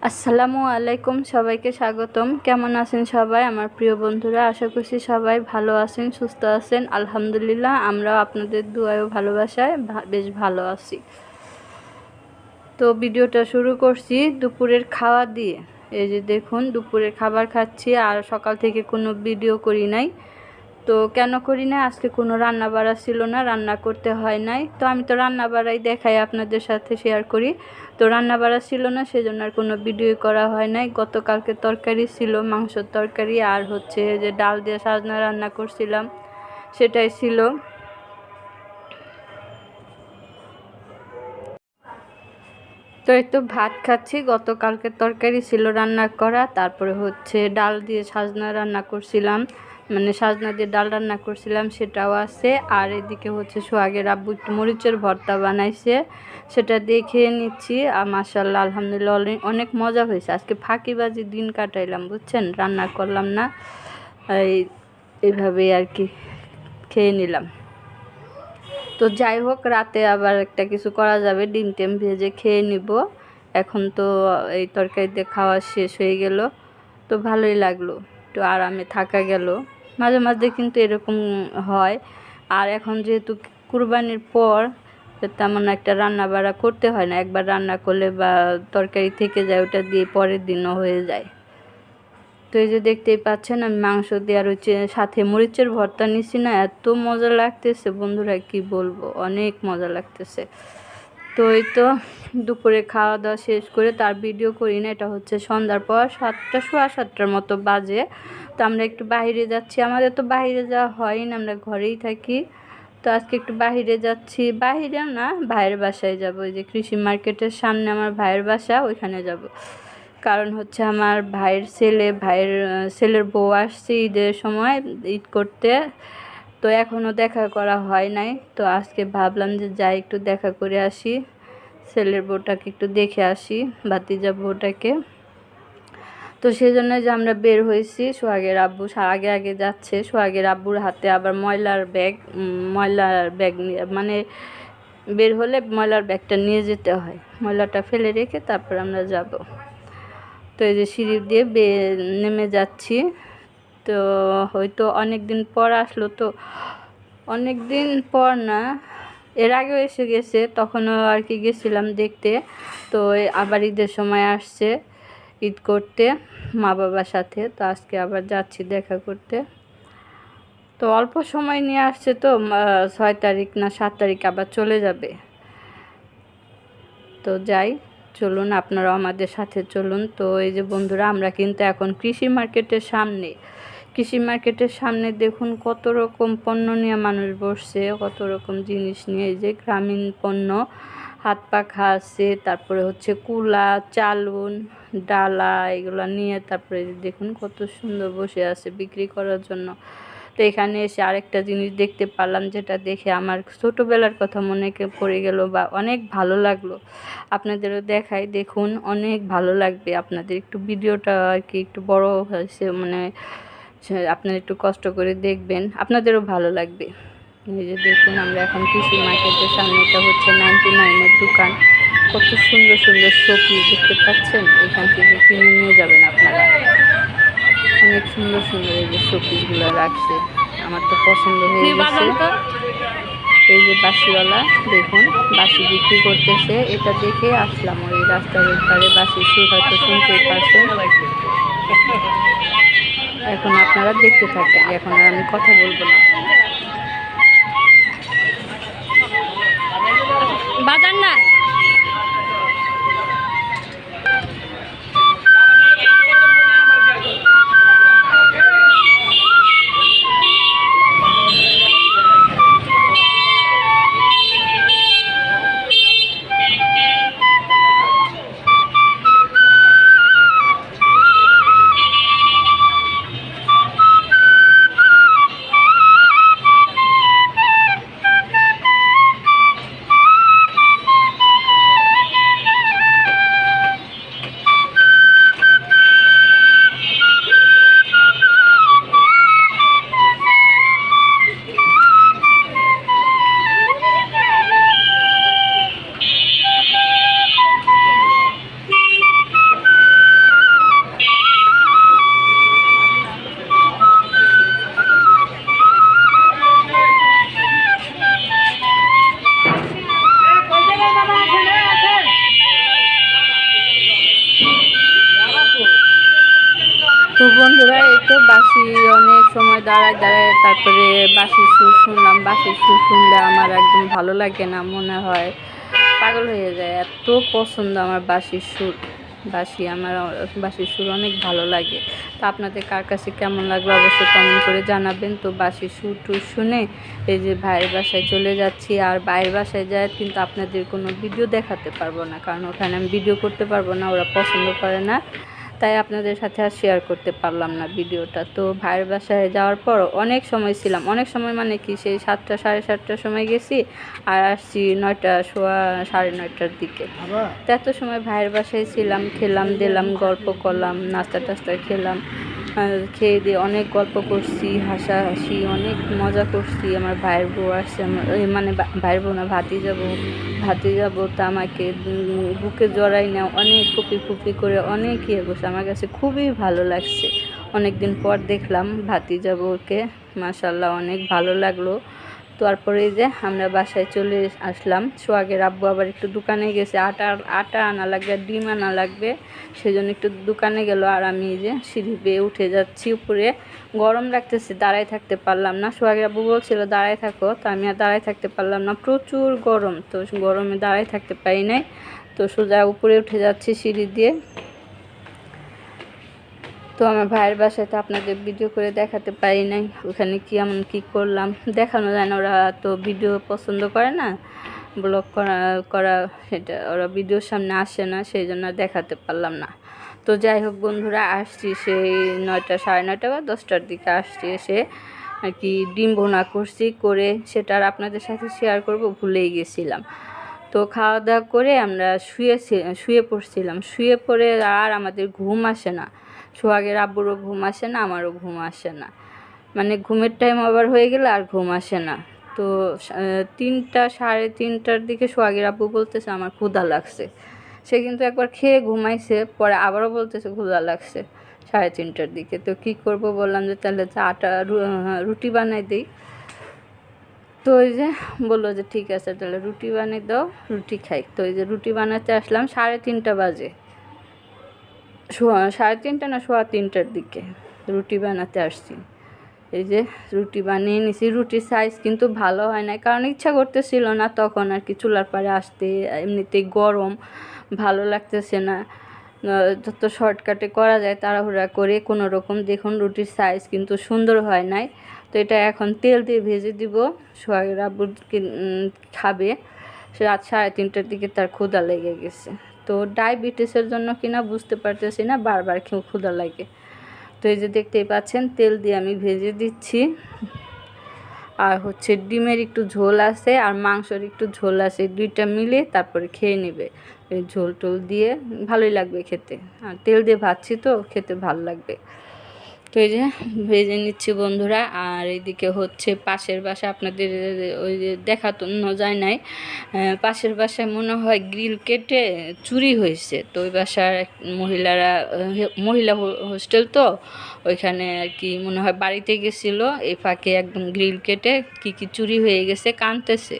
আসসালামু আলাইকুম, সবাইকে স্বাগতম। কেমন আছেন সবাই আমার প্রিয় বন্ধুরা? আশা করছি সবাই ভালো আছেন, সুস্থ আছেন। আলহামদুলিল্লাহ, আমরাও আপনাদের দুআয় ও ভালোবাসায় বেশ ভালো আছি। তো ভিডিওটা শুরু করছি দুপুরের খাওয়া দিয়ে। এই যে দেখুন, দুপুরের খাবার খাচ্ছি, আর সকাল থেকে কোনো ভিডিও করি নাই। তো কেন করি না, আজকে কোনো রান্না বাড়া ছিল না, রান্না করতে হয় নাই। তো আমি তো রান্না বাড়াই দেখাই, আপনাদের সাথে শেয়ার করি। তো রান্না বাড়া ছিল না, সেজন্য আর কোনো ভিডিও করা হয় নাই। গতকালকে তরকারি ছিল, মাংসের তরকারি, আর হচ্ছে যে ডাল দিয়ে সাজনা রান্না করছিলাম, সেটাই ছিল। তো এই তো ভাত খাচ্ছি। গতকালকে তরকারি ছিল রান্না করা, তারপরে হচ্ছে ডাল দিয়ে সাজনা রান্না করছিলাম, মানে সাজনা দিয়ে ডাল রান্না করছিলাম, সেটাও আছে। আর এদিকে হচ্ছে সোহাগের আব্বু একটু মরিচের ভর্তা বানাইছে, সেটা দিয়ে খেয়ে নিচ্ছি। আর মাশাআল্লাহ, আলহামদুলিল্লাহ, অনেক মজা হয়েছে। আজকে ফাঁকিবাজি দিন কাটাইলাম, বুঝছেন, রান্না করলাম না, এইভাবেই আর কি খেয়ে নিলাম। তো যাই হোক, রাতে আবার একটা কিছু করা যাবে, ডিম টিম ভেজে খেয়ে নিব। এখন তো এই তরকারিতে খাওয়া শেষ হয়ে গেল, তো ভালোই লাগলো, একটু আরামে থাকা গেল। মাঝে মাঝে কিন্তু এরকম হয়। আর এখন যেহেতু কুরবানির পর তেমন একটা রান্না বাড়া করতে হয় না, একবার রান্না করলে বা তরকারি থেকে যায়, ওটা দিয়ে পরের দিনও হয়ে যায়। তো এই যে দেখতেই পাচ্ছেন, আমি মাংস দিয়ে আর হচ্ছে সাথে মরিচের ভর্তা নিছি না, এত মজা লাগতেছে বন্ধুরা, কি বলবো, অনেক মজা লাগতেছে। তো এই তো দুপুরে খাওয়া দাওয়া শেষ করে তার ভিডিও করি না, এটা হচ্ছে সন্ধ্যার পর 7টা সোয়া 7টার মতো বাজে। তো আমরা একটু বাইরে যাচ্ছি, আমাদের তো বাইরে যাওয়া হয় না, আমরা ঘরেই থাকি। তো আজকে একটু বাইরে যাচ্ছি, বাইরে না, ভাইয়ের বাসায় যাব। ওই যে কৃষি মার্কেটের সামনে আমার ভাইয়ের বাসা, ওইখানে যাব। কারণ হচ্ছে আমার ভাইয়ের ছেলের বউ আসছে ঈদের সময়, ঈদ করতে। তো এখনও দেখা করা হয় নাই, তো আজকে ভাবলাম যে যাই, একটু দেখা করে আসি, ছেলের বউটাকে একটু দেখে আসি, ভাতিজা বউটাকে। তো সেই জন্য যে আমরা বের হয়েছি, সোহাগের আব্বু আগে আগে যাচ্ছে। সোহাগের আব্বুর হাতে আবার ময়লার ব্যাগ নিয়ে, মানে বের হলে ময়লার ব্যাগটা নিয়ে যেতে হয়, ময়লাটা ফেলে রেখে তারপর আমরা যাব। তো এই যে সিঁড়ি দিয়ে নেমে যাচ্ছি। তো হয়তো অনেক দিন পর আসলো, তো অনেক দিন পর না, এর আগেও এসে গেছে, তখনও আর কি গেছিলাম দেখতে। তো আবার ঈদের সময় আসছে ঈদ করতে মা বাবার সাথে, তো আজকে আবার যাচ্ছি দেখা করতে। তো অল্প সময় নিয়ে আসছে, তো 6 তারিখ না 7 তারিখ আবার চলে যাবে। তো যাই, চলুন আপনারাও আমাদের সাথে চলুন। তো এই যে বন্ধুরা, আমরা কিন্তু এখন কৃষি মার্কেটের সামনে দেখুন কত রকম পণ্য নিয়ে মানুষ বসছে, কত রকম জিনিস নিয়ে। এই যে গ্রামীণ পণ্য, হাত পাখা আছে, তারপরে হচ্ছে কুলা, চালুন, ডালা, এগুলো নিয়ে তারপরে দেখুন কত সুন্দর বসে আছে বিক্রি করার জন্য। তো এখানে এসে আরেকটা জিনিস দেখতে পারলাম, যেটা দেখে আমার ছোটোবেলার কথা মনে পড়ে গেল, বা অনেক ভালো লাগলো। আপনাদেরও দেখাই, দেখুন, অনেক ভালো লাগবে আপনাদের। একটু ভিডিওটা আর কি একটু বড় হয়েছে, মানে আপনারা একটু কষ্ট করে দেখবেন, আপনাদেরও ভালো লাগবে। এই যে দেখুন, আমরা এখন কৃষি মার্কেটের সামনে, এটা হচ্ছে 99-এর দোকান। কত সুন্দর সুন্দর শোপিস দেখতে পাচ্ছেন, এখান থেকে কিনে নিয়ে যাবেন আপনারা। অনেক সুন্দর সুন্দর এই যে শোপিসগুলো রাখছে, আমার তো পছন্দ হয়ে গেছে। এই যে বাঁশিওয়ালা, দেখুন বাঁশি বিক্রি করতেছে, এটা দেখে আসলাম। ওই রাস্তার ধারে বাঁশির সুর হয়তো শুনতেই পারছেন। এখন আপনারা দেখতে থাকেন, এখন আর আমি কথা বলবো না। বাজার না সময় দাঁড়ায় দাঁড়ায় তারপরে বাঁশির সুর শুনলাম। বাঁশির সুর শুনলে আমার একদম ভালো লাগে না, মনে হয় পাগল হয়ে যায়। এত পছন্দ আমার বাঁশির সুর। আমার বাঁশির সুর অনেক ভালো লাগে। তো আপনাদের কার কাছে কেমন লাগলো অবশ্যই কমেন্ট করে জানাবেন। তো বাঁশির সুর টুর শুনে এই যে ভাইয়ের বাসায় চলে যাচ্ছি। আর ভাইয়ের বাসায় যায় কিন্তু আপনাদের কোনো ভিডিও দেখাতে পারবো না, কারণ ওখানে আমি ভিডিও করতে পারবো না, ওরা পছন্দ করে না। তাই আপনাদের সাথে আর শেয়ার করতে পারলাম না ভিডিওটা। তো ভাইয়ের বাসায় যাওয়ার পর অনেক সময় ছিলাম, অনেক সময় মানে কি সেই 7টা সাড়ে 7টার সময় গেছি আর আসছি 9টা সোয়া সাড়ে 9টার দিকে। তো এত সময় ভাইয়ের বাসায় ছিলাম, খেলাম দিলাম, গল্প করলাম, নাস্তা টাস্তা খেলাম, খেয়ে দিয়ে অনেক গল্প করছি, হাসাহাসি অনেক মজা করছি। আমার ভাইয়ের বউ আসছে, মানে ভাইয়ের বউ না, ভাতিজা বউটা আমাকে বুকে জড়াই না, অনেক ফুপি ফুপি করে অনেক ইয়ে করছে। আমার কাছে খুবই ভালো লাগছে। অনেক দিন পর দেখলাম ভাতিজা বউকে, মাশাল্লাহ অনেক ভালো লাগলো। তারপরে এই যে আমরা বাসায় চলে আসলাম। সোহাগের আব্বু আবার একটু দোকানে গেছে, আটা আনা লাগবে, ডিম আনা লাগবে, সেজন্য একটু দোকানে গেল। আর আমি এই যে সিঁড়ি বেয়ে উঠে যাচ্ছি উপরে। গরম লাগতেছে, দাঁড়ায় থাকতে পারলাম না। সোহাগের আব্বু বলছিল দাঁড়ায় থাকো, তো আমি আর দাঁড়ায় থাকতে পারলাম না, প্রচুর গরম। তো গরমে দাঁড়ায় থাকতে পারি নাই, তো সোজা উপরে উঠে যাচ্ছি সিঁড়ি দিয়ে। তো আমার ভাইয়ের বাসায় তো আপনাদের ভিডিও করে দেখাতে পারি নাই, ওখানে কি এমন কী করলাম দেখানো যায় না। ওরা তো ভিডিও পছন্দ করে না, ব্লগ করা সেটা ওরা ভিডিওর সামনে আসে না, সেই জন্য দেখাতে পারলাম না। তো যাই হোক বন্ধুরা, আসছি সেই 9টা সাড়ে 9টা বা 10টার দিকে আসছি। এসে আর কি ডিম ভুনা করছি, করে সেটা আর আপনাদের সাথে শেয়ার করব ভুলেই গেছিলাম। তো খাওয়া দাওয়া করে আমরা শুয়ে পড়ছিলাম। শুয়ে পড়ে আর আমাদের ঘুম আসে না, সোহাগের আব্বুরও ঘুম আসে না, আমারও ঘুম আসে না। মানে ঘুমের টাইম আবার হয়ে গেলে আর ঘুম আসে না। তো 3টা সাড়ে 3টার দিকে সোহাগের আব্বু বলতেছে আমার ক্ষুধা লাগছে। সে কিন্তু একবার খেয়ে ঘুমাইছে, পরে আবারও বলতেছে ক্ষুধা লাগছে 3:30টার দিকে। তো কী করব, বললাম যে তাহলে রুটি বানাই দিই। তো ওই যে বললো যে ঠিক আছে তাহলে রুটি বানিয়ে দাও, রুটি খাই। তো ওই যে রুটি বানাতে আসলাম, 3:30 বাজে, 3:30 না 3:15টার দিকে রুটি বানাতে আসছি। এই যে রুটি বানিয়ে নিছি। রুটির সাইজ কিন্তু ভালো হয় না, কারণ ইচ্ছা করতেছিল না তখন আর কি চুলার পাড়ে আসতে, এমনিতেই গরম, ভালো লাগতেছে না। যত শর্টকাটে করা যায় তাড়াহুড়া করে কোনো রকম। দেখুন রুটির সাইজ কিন্তু সুন্দর হয় নাই। তো এটা এখন তেল দিয়ে ভেজে দিব, সোহাগের আব্বু খাবে। রাত 3:30টার দিকে তার ক্ষুধা লেগে গেছে। তো ডায়াবেটিসের জন্য কিনা বুঝতে পারতেছি না, বারবার ক্ষুধা লাগে। তো এই যে দেখতেই পাচ্ছেন তেল দিয়ে আমি ভেজে দিচ্ছি। আর হচ্ছে ডিমের একটু ঝোল আছে আর মাংসের একটু ঝোল আছে, দুইটা মিলে তারপরে খেয়ে নেবে। এই ঝোল টোল দিয়ে ভালোই লাগবে খেতে, আর তেল দিয়ে ভাজছি তো খেতে ভালো লাগবে। তো এই যে ভেজে নিচ্ছি বন্ধুরা। আর এইদিকে হচ্ছে পাশের বাসা, আপনাদের ওই যে দেখানো যায় নাই, পাশের বাসায় মনে হয় গ্রিল কেটে চুরি হয়েছে। তো ওই বাসার মহিলা হোস্টেল, তো ওইখানে আর কি মনে হয় বাড়িতে গেছিলো, এই ফাঁকে একদম গ্রিল কেটে কি চুরি হয়ে গেছে, কাঁদতেছে।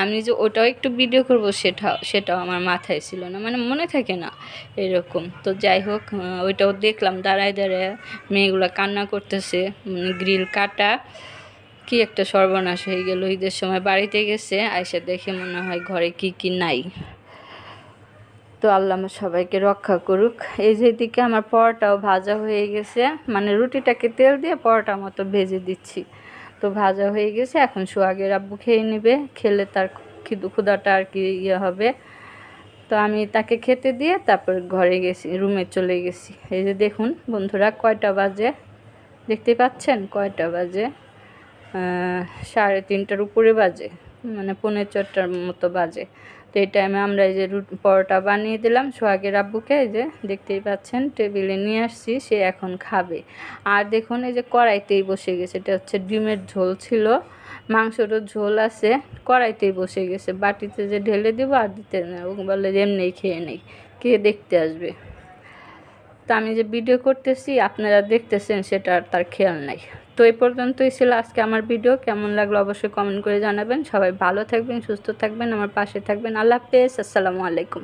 আমি যে ওটাও একটু ভিডিও করব সেটাও আমার মাথায় ছিল না, মানে মনে থাকে না এরকম। তো যাই হোক, ওইটাও দেখলাম দাঁড়ায় দাঁড়ায় মেয়েগুলো কান্না করতেছে, গ্রিল কাটা, কি একটা সর্বনাশ হয়ে গেল। ঈদের সময় বাড়িতে গেছে, আয়সা দেখে মনে হয় ঘরে কি নাই। তো আল্লাহ সবাইকে রক্ষা করুক। এই যেদিকে আমার পরোটাও ভাজা হয়ে গেছে, মানে রুটিটাকে তেল দিয়ে পরোটার মতো ভেজে দিচ্ছি। তো ভাজা হয়ে গেছে, এখন সোহাগের আব্বু খেয়ে নেবে, খেলে তার ক্ষুধাটা আর কি হবে। তো আমি তাকে খেতে দিয়ে তারপর ঘরে গেছি, রুমে চলে গেছি। এই যে দেখুন বন্ধুরা কয়টা বাজে, দেখতে পাচ্ছেন কয়টা বাজে, 3:30টার উপরে বাজে, মানে 3:45টার মতো বাজে। তো এই টাইমে আমরা এই যে পরোটা বানিয়ে দিলাম সোহাগের আব্বুকে, এই যে দেখতেই পাচ্ছেন টেবিলে নিয়ে আসছি, সে এখন খাবে। আর দেখুন এই যে কড়াইতেই বসে গেছে, এটা হচ্ছে ডিমের ঝোল ছিল, মাংসরও ঝোল আছে, কড়াইতেই বসে গেছে। বাটিতে যে ঢেলে দেবো আর দিতে না, ও বলে এমনিই খেয়ে নেই, কে দেখতে আসবে। তো আমি যে ভিডিও করতেছি আপনারা দেখতেছেন, সেটা তার খেয়াল নাই। তো এই পর্যন্তই ছিল আজকে আমার ভিডিও। কেমন লাগলো অবশ্যই কমেন্ট করে জানাবেন। সবাই ভালো থাকবেন, সুস্থ থাকবেন, আমার পাশে থাকবেন। আল্লাহ হাফেজ, আসসালামু আলাইকুম।